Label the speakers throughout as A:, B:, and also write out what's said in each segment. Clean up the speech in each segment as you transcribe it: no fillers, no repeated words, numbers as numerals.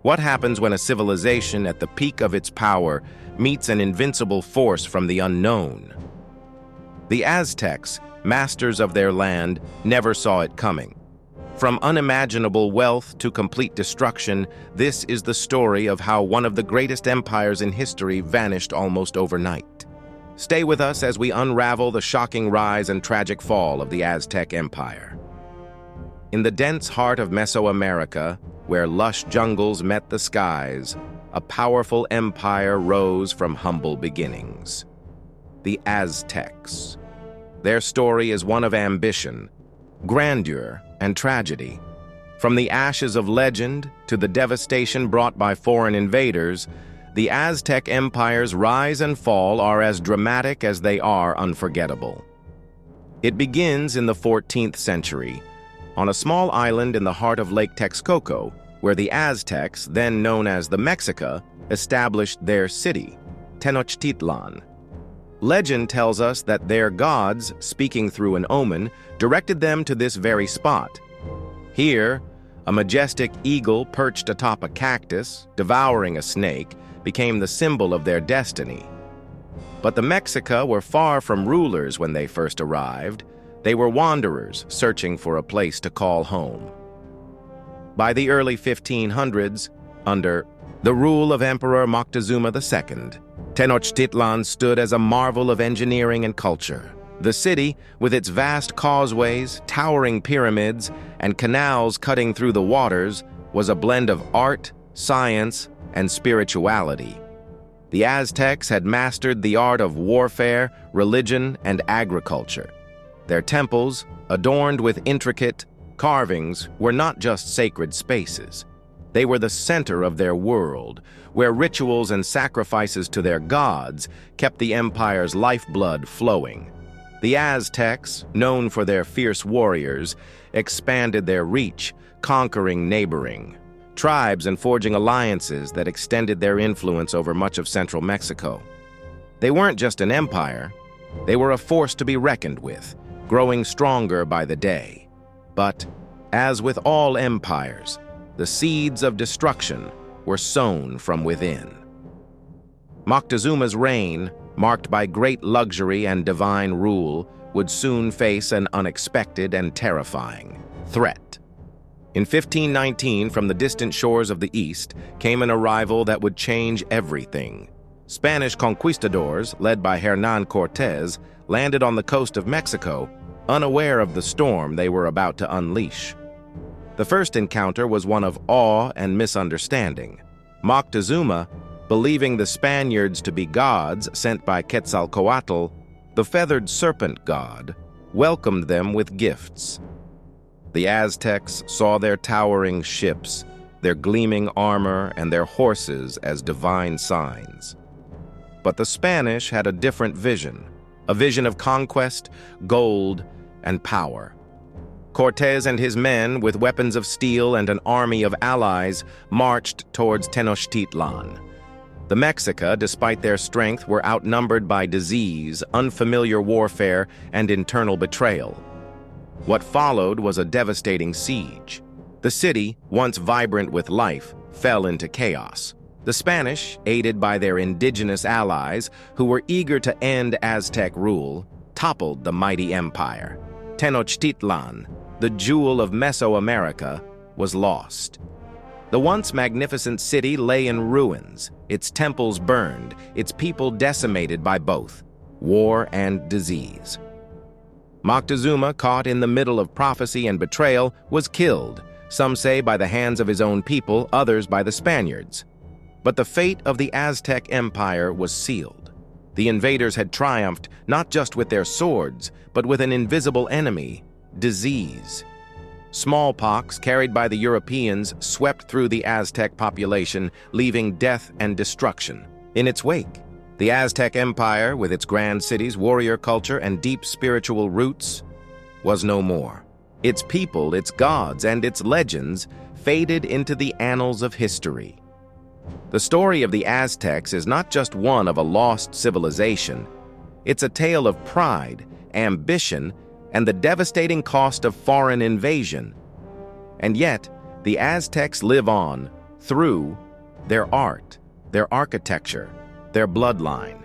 A: What happens when a civilization at the peak of its power meets an invincible force from the unknown? The Aztecs, masters of their land, never saw it coming. From unimaginable wealth to complete destruction, this is the story of how one of the greatest empires in history vanished almost overnight. Stay with us as we unravel the shocking rise and tragic fall of the Aztec Empire. In the dense heart of Mesoamerica, where lush jungles met the skies, a powerful empire rose from humble beginnings. The Aztecs. Their story is one of ambition, grandeur, and tragedy. From the ashes of legend to the devastation brought by foreign invaders, the Aztec Empire's rise and fall are as dramatic as they are unforgettable. It begins in the 14th century, on a small island in the heart of Lake Texcoco, where the Aztecs, then known as the Mexica, established their city, Tenochtitlan. Legend tells us that their gods, speaking through an omen, directed them to this very spot. Here, a majestic eagle perched atop a cactus, devouring a snake, became the symbol of their destiny. But the Mexica were far from rulers when they first arrived. They were wanderers searching for a place to call home. By the early 1500s, under the rule of Emperor Moctezuma II, Tenochtitlan stood as a marvel of engineering and culture. The city, with its vast causeways, towering pyramids, and canals cutting through the waters, was a blend of art, science, and spirituality. The Aztecs had mastered the art of warfare, religion, and agriculture. Their temples, adorned with intricate carvings, were not just sacred spaces. They were the center of their world, where rituals and sacrifices to their gods kept the empire's lifeblood flowing. The Aztecs, known for their fierce warriors, expanded their reach, conquering neighboring tribes and forging alliances that extended their influence over much of central Mexico. They weren't just an empire, they were a force to be reckoned with, growing stronger by the day. But, as with all empires, the seeds of destruction were sown from within. Moctezuma's reign, marked by great luxury and divine rule, would soon face an unexpected and terrifying threat. In 1519, from the distant shores of the East, came an arrival that would change everything. Spanish conquistadors, led by Hernán Cortés, landed on the coast of Mexico, unaware of the storm they were about to unleash. The first encounter was one of awe and misunderstanding. Moctezuma, believing the Spaniards to be gods sent by Quetzalcoatl, the feathered serpent god, welcomed them with gifts. The Aztecs saw their towering ships, their gleaming armor, and their horses as divine signs. But the Spanish had a different vision, a vision of conquest, gold, and power. Cortés and his men, with weapons of steel and an army of allies, marched towards Tenochtitlan. The Mexica, despite their strength, were outnumbered by disease, unfamiliar warfare, and internal betrayal. What followed was a devastating siege. The city, once vibrant with life, fell into chaos. The Spanish, aided by their indigenous allies, who were eager to end Aztec rule, toppled the mighty empire. Tenochtitlan, the jewel of Mesoamerica, was lost. The once magnificent city lay in ruins, its temples burned, its people decimated by both war and disease. Moctezuma, caught in the middle of prophecy and betrayal, was killed, some say by the hands of his own people, others by the Spaniards. But the fate of the Aztec Empire was sealed. The invaders had triumphed not just with their swords, but with an invisible enemy, disease. Smallpox, carried by the Europeans, swept through the Aztec population, leaving death and destruction in its wake. The Aztec Empire, with its grand cities, warrior culture, and deep spiritual roots, was no more. Its people, its gods, and its legends faded into the annals of history. The story of the Aztecs is not just one of a lost civilization. It's a tale of pride, ambition, and the devastating cost of foreign invasion. And yet, the Aztecs live on, through their art, their architecture, their bloodline.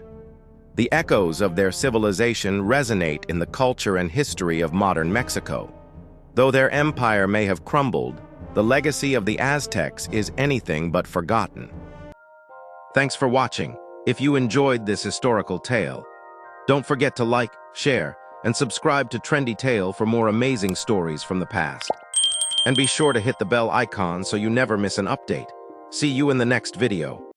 A: The echoes of their civilization resonate in the culture and history of modern Mexico. Though their empire may have crumbled, the legacy of the Aztecs is anything but forgotten. Thanks for watching. If you enjoyed this historical tale, don't forget to like, share, and subscribe to Trendy Tale for more amazing stories from the past. And be sure to hit the bell icon so you never miss an update. See you in the next video.